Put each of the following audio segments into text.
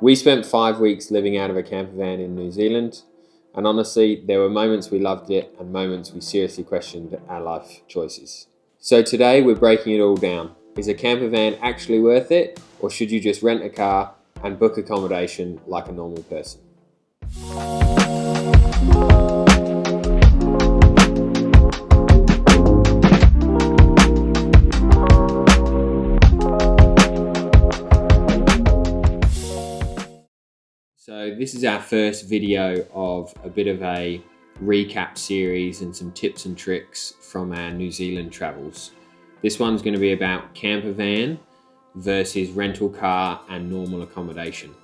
We spent 5 weeks living out of a camper van in New Zealand, and honestly, there were moments we loved it and moments we seriously questioned our life choices. So today we're breaking it all down. Is a camper van actually worth it, or should you just rent a car and book accommodation like a normal person? So this is our first video of a bit of a recap series and some tips and tricks from our New Zealand travels. This one's going to be about camper van versus rental car and normal accommodation,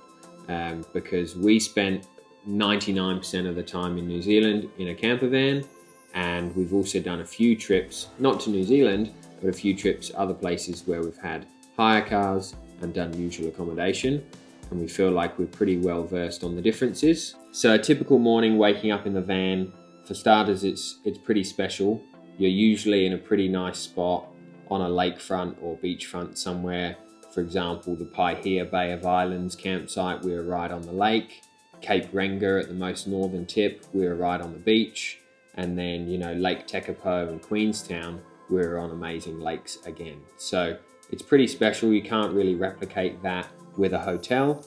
because we spent 99% of the time in New Zealand in a camper van, and we've also done a few trips, not to New Zealand, but a few trips other places where we've had hire cars and done usual accommodation. And we feel like we're pretty well versed on the differences. So a typical morning waking up in the van, for starters, it's pretty special. You're usually in a pretty nice spot on a lakefront or beachfront somewhere. For example, the Paihia Bay of Islands campsite, we were right on the lake. Cape Renga at the most northern tip, we were right on the beach. And then, Lake Tekapo and Queenstown, we were on amazing lakes again. So it's pretty special. You can't really replicate that with a hotel,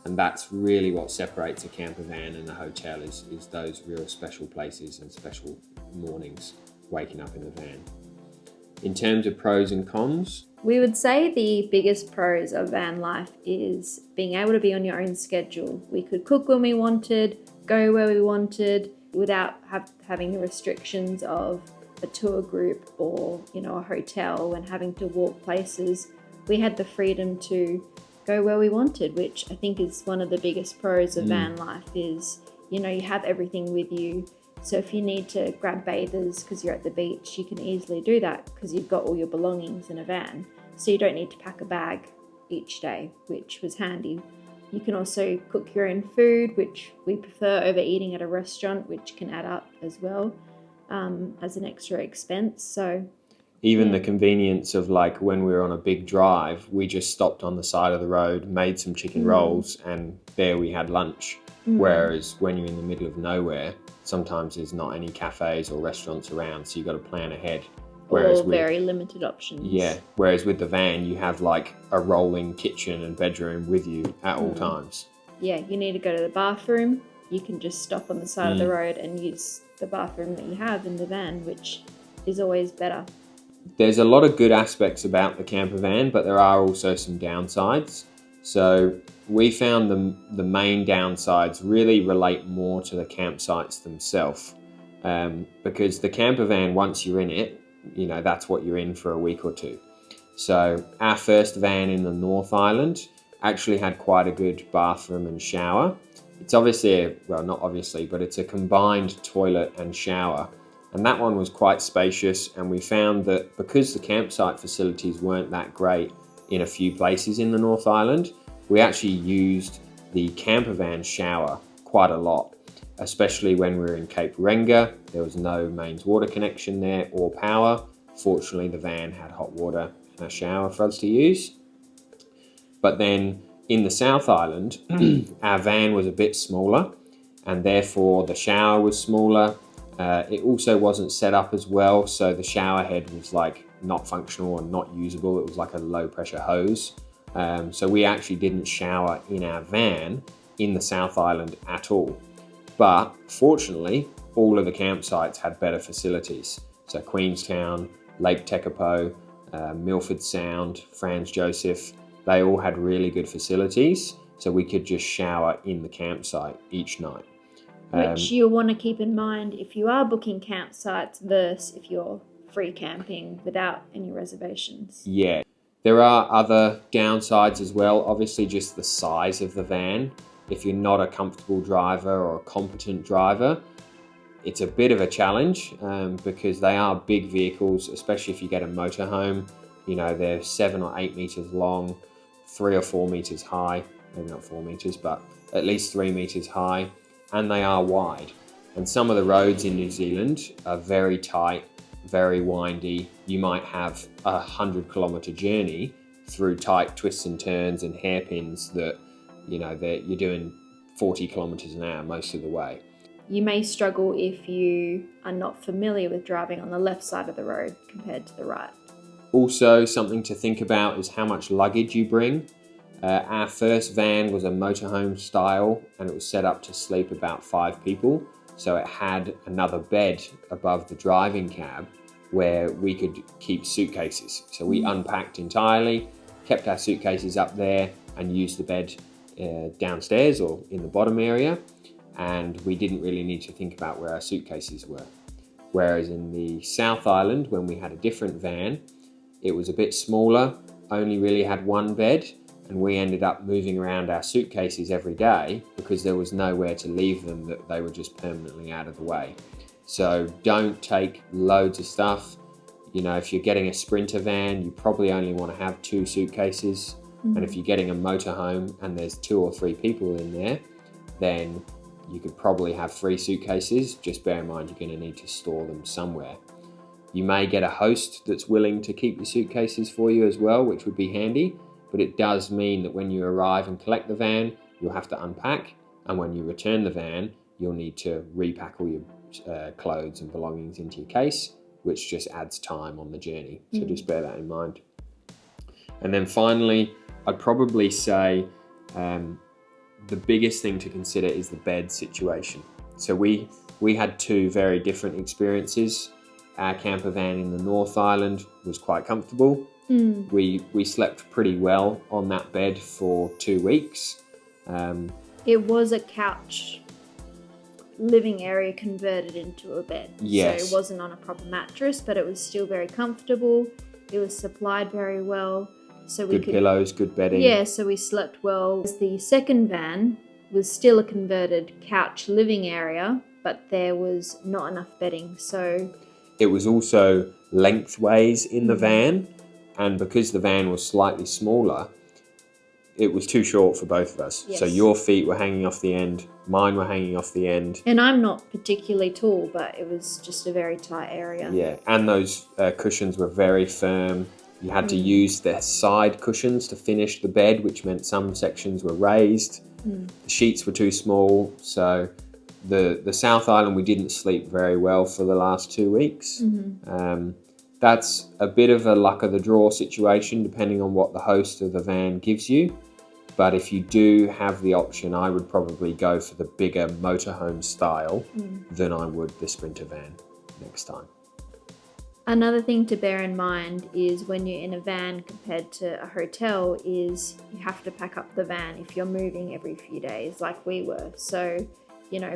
and that's really what separates a camper van and a hotel is those real special places and special mornings waking up in the van. In terms of pros and cons, we would say the biggest pros of van life is being able to be on your own schedule. We could cook when we wanted, go where we wanted, without having the restrictions of a tour group or a hotel and having to walk places. We had the freedom to go where we wanted, which I think is one of the biggest pros of van life is, you have everything with you. So if you need to grab bathers because you're at the beach, you can easily do that because you've got all your belongings in a van. So you don't need to pack a bag each day, which was handy. You can also cook your own food, which we prefer over eating at a restaurant, which can add up as well as an extra expense. So even the convenience of like when we were on a big drive, we just stopped on the side of the road, made some chicken rolls, and there we had lunch. Whereas when you're in the middle of nowhere, sometimes there's not any cafes or restaurants around, so you've got to plan ahead. Whereas very limited options. Yeah, whereas with the van, you have like a rolling kitchen and bedroom with you at all times. Yeah, you need to go to the bathroom, you can just stop on the side of the road and use the bathroom that you have in the van, which is always better. There's a lot of good aspects about the camper van, but there are also some downsides. So we found the main downsides really relate more to the campsites themselves, because the camper van, once you're in it, that's what you're in for a week or two. So our first van in the North Island actually had quite a good bathroom and shower. It's obviously, not obviously, but it's a combined toilet and shower. And that one was quite spacious, and we found that because the campsite facilities weren't that great in a few places in the North Island, we actually used the campervan shower quite a lot, especially when we were in Cape Renga. There was no mains water connection there or power. Fortunately, the van had hot water and a shower for us to use. But then in the South Island, our van was a bit smaller, and therefore the shower was smaller. It also wasn't set up as well, so the shower head was like not functional and not usable. It was like a low pressure hose. So we actually didn't shower in our van in the South Island at all. But fortunately, all of the campsites had better facilities. So Queenstown, Lake Tekapo, Milford Sound, Franz Josef, they all had really good facilities. So we could just shower in the campsite each night. Which you'll want to keep in mind if you are booking campsites versus if you're free camping without any reservations. Yeah, there are other downsides as well. Obviously, just the size of the van. If you're not a comfortable driver or a competent driver, it's a bit of a challenge because they are big vehicles, especially if you get a motorhome. They're 7 or 8 meters long, 3 or 4 meters high, maybe not 4 meters, but at least 3 meters high. And they are wide. And some of the roads in New Zealand are very tight, very windy. You might have a 100-kilometer journey through tight twists and turns and hairpins that you're doing 40 kilometers an hour most of the way. You may struggle if you are not familiar with driving on the left side of the road compared to the right. Also, something to think about is how much luggage you bring. Our first van was a motorhome style, and it was set up to sleep about 5 people. So it had another bed above the driving cab where we could keep suitcases. So we unpacked entirely, kept our suitcases up there, and used the bed downstairs or in the bottom area. And we didn't really need to think about where our suitcases were. Whereas in the South Island, when we had a different van, it was a bit smaller, only really had one bed, and we ended up moving around our suitcases every day because there was nowhere to leave them, that they were just permanently out of the way. So don't take loads of stuff. If you're getting a Sprinter van, you probably only want to have 2 suitcases. And if you're getting a motorhome and there's 2 or 3 people in there, then you could probably have 3 suitcases. Just bear in mind you're going to need to store them somewhere. You may get a host that's willing to keep the suitcases for you as well, which would be handy, but it does mean that when you arrive and collect the van, you'll have to unpack, and when you return the van, you'll need to repack all your clothes and belongings into your case, which just adds time on the journey. So just bear that in mind. And then finally, I'd probably say the biggest thing to consider is the bed situation. So we had 2 very different experiences. Our camper van in the North Island was quite comfortable. We slept pretty well on that bed for 2 weeks. It was a couch living area converted into a bed. Yes. So it wasn't on a proper mattress, but it was still very comfortable. It was supplied very well. So we Good pillows, good bedding. Yeah, so we slept well. The second van was still a converted couch living area, but there was not enough bedding. So it was also lengthways in the van, and because the van was slightly smaller, it was too short for both of us. Yes. So your feet were hanging off the end, mine were hanging off the end. And I'm not particularly tall, but it was just a very tight area. Yeah, and those cushions were very firm. You had to use the side cushions to finish the bed, which meant some sections were raised. The sheets were too small. So the South Island, we didn't sleep very well for the last 2 weeks. That's a bit of a luck of the draw situation, depending on what the host of the van gives you. But if you do have the option, I would probably go for the bigger motorhome style than I would the Sprinter van next time. Another thing to bear in mind is when you're in a van compared to a hotel is you have to pack up the van if you're moving every few days like we were. So,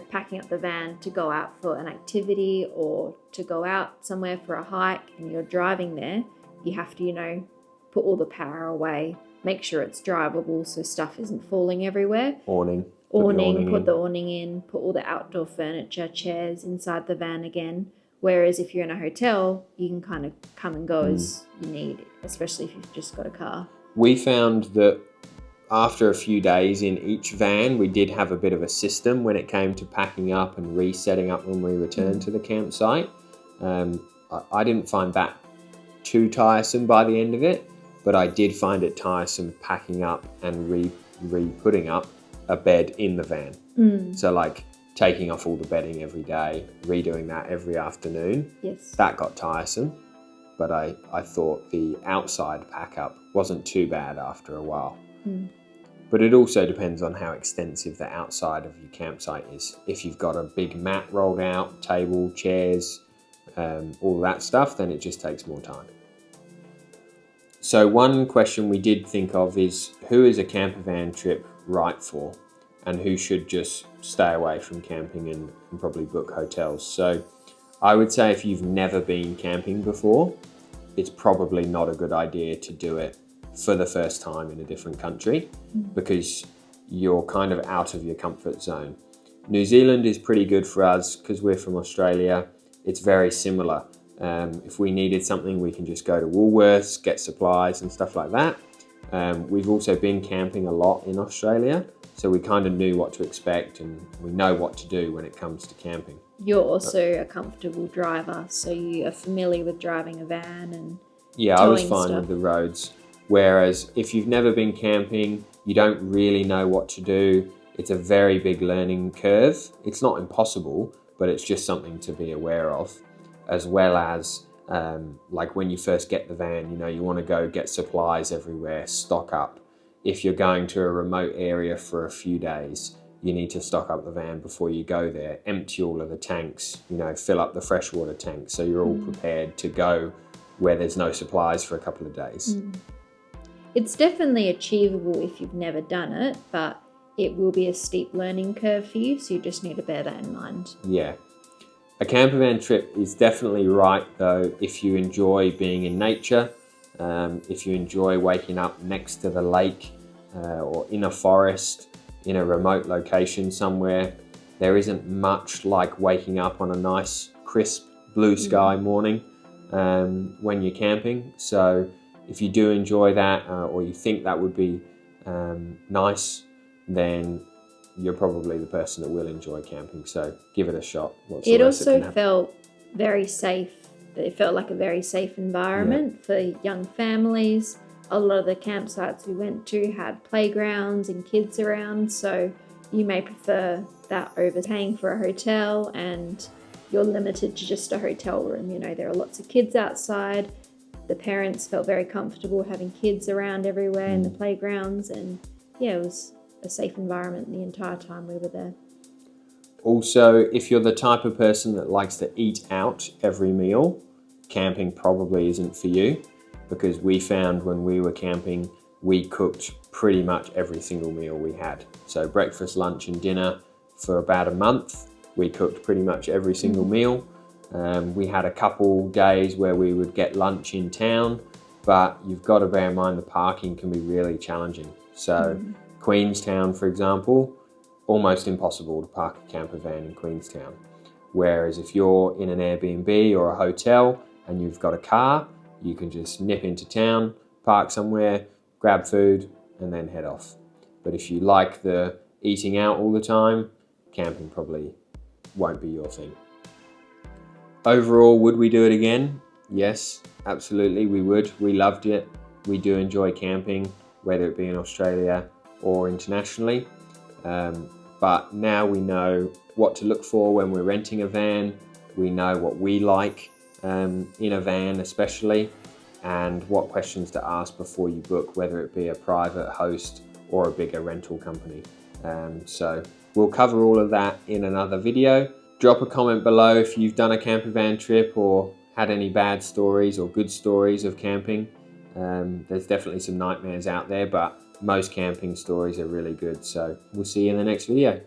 packing up the van to go out for an activity or to go out somewhere for a hike and you're driving there, you have to, put all the power away, make sure it's drivable so stuff isn't falling everywhere. Awning. Put the awning in, put all the outdoor furniture, chairs inside the van again. Whereas if you're in a hotel, you can kind of come and go as you need, especially if you've just got a car. We found that after a few days in each van, we did have a bit of a system when it came to packing up and resetting up when we returned to the campsite. I didn't find that too tiresome by the end of it, but I did find it tiresome packing up and re-putting up a bed in the van. So like taking off all the bedding every day, redoing that every afternoon. Yes. That got tiresome, but I thought the outside pack up wasn't too bad after a while. But it also depends on how extensive the outside of your campsite is. If you've got a big mat rolled out, table, chairs, all that stuff, then it just takes more time. So one question we did think of is, who is a campervan trip right for? And who should just stay away from camping and probably book hotels? So I would say if you've never been camping before, it's probably not a good idea to do it for the first time in a different country because you're kind of out of your comfort zone. New Zealand is pretty good for us because we're from Australia. It's very similar. If we needed something, we can just go to Woolworths, get supplies and stuff like that. We've also been camping a lot in Australia, so we kind of knew what to expect and we know what to do when it comes to camping. You're also a comfortable driver, so you are familiar with driving a van and I was towing fine stuff. with the roads. Whereas if you've never been camping, you don't really know what to do. It's a very big learning curve. It's not impossible, but it's just something to be aware of, as well as like when you first get the van, you want to go get supplies everywhere, stock up. If you're going to a remote area for a few days, you need to stock up the van before you go there, empty all of the tanks, fill up the freshwater tanks so you're all prepared to go where there's no supplies for a couple of days. It's definitely achievable if you've never done it, but it will be a steep learning curve for you, so you just need to bear that in mind. Yeah. A campervan trip is definitely right though if you enjoy being in nature, if you enjoy waking up next to the lake or in a forest, in a remote location somewhere. There isn't much like waking up on a nice, crisp, blue sky morning when you're camping. So if you do enjoy that or you think that would be nice, then you're probably the person that will enjoy camping. So give it a shot. It also felt very safe. It felt like a very safe environment for young families. A lot of the campsites we went to had playgrounds and kids around, so you may prefer that over paying for a hotel and you're limited to just a hotel room. There are lots of kids outside. The parents felt very comfortable having kids around everywhere in the playgrounds, and it was a safe environment the entire time we were there. Also, if you're the type of person that likes to eat out every meal, camping probably isn't for you, because we found when we were camping, we cooked pretty much every single meal we had. So breakfast, lunch and dinner for about a month, we cooked pretty much every single meal. We had a couple days where we would get lunch in town, but you've got to bear in mind the parking can be really challenging. So Queenstown, for example, almost impossible to park a camper van in Queenstown. Whereas if you're in an Airbnb or a hotel and you've got a car, you can just nip into town, park somewhere, grab food, and then head off. But if you like the eating out all the time, camping probably won't be your thing. Overall, would we do it again? Yes, absolutely we would. We loved it. We do enjoy camping, whether it be in Australia or internationally. But now we know what to look for when we're renting a van. We know what we like in a van especially, and what questions to ask before you book, whether it be a private host or a bigger rental company. So we'll cover all of that in another video. Drop a comment below if you've done a camper van trip or had any bad stories or good stories of camping. There's definitely some nightmares out there, but most camping stories are really good. So we'll see you in the next video.